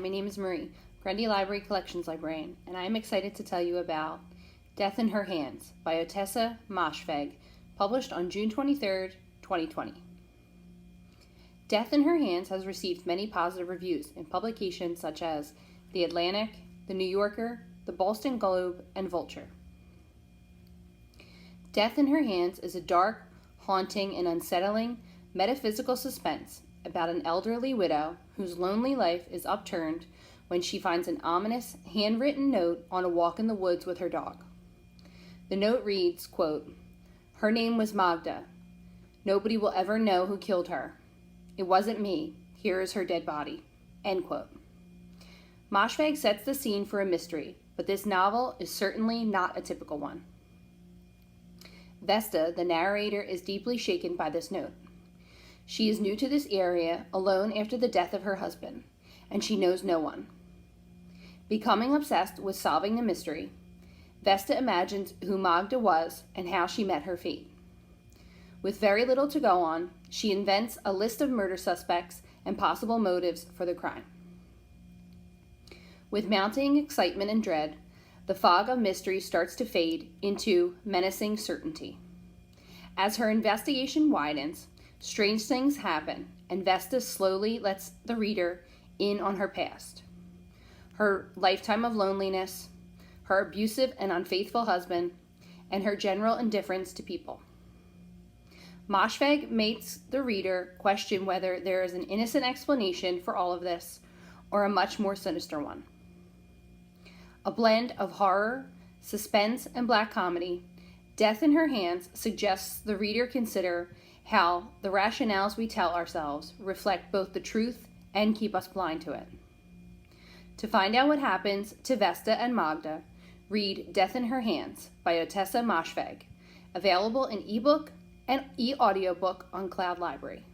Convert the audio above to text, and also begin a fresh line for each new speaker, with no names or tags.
My name is Marie, Grundy Library Collections Librarian, and I am excited to tell you about Death in Her Hands by Ottessa Moshfegh, published on June 23, 2020. Death in Her Hands has received many positive reviews in publications such as The Atlantic, The New Yorker, The Boston Globe, and Vulture. Death in Her Hands is a dark, haunting, and unsettling metaphysical suspense about an elderly widow whose lonely life is upturned when she finds an ominous, handwritten note on a walk in the woods with her dog. The note reads, quote, "Her name was Magda. Nobody will ever know who killed her. It wasn't me. Here is her dead body." End quote. Moshfegh sets the scene for a mystery, but this novel is certainly not a typical one. Vesta, the narrator, is deeply shaken by this note. She is new to this area, alone after the death of her husband, and she knows no one. Becoming obsessed with solving the mystery, Vesta imagines who Magda was and how she met her fate. With very little to go on, she invents a list of murder suspects and possible motives for the crime. With mounting excitement and dread, the fog of mystery starts to fade into menacing certainty. As her investigation widens, strange things happen, and Vesta slowly lets the reader in on her past. Her lifetime of loneliness, her abusive and unfaithful husband, and her general indifference to people. Moshfegh makes the reader question whether there is an innocent explanation for all of this, or a much more sinister one. A blend of horror, suspense, and black comedy, Death in Her Hands suggests the reader consider how the rationales we tell ourselves reflect both the truth and keep us blind to it. To find out what happens to Vesta and Magda, read Death in Her Hands by Ottessa Moshfegh, available in ebook and e-audiobook on Cloud Library.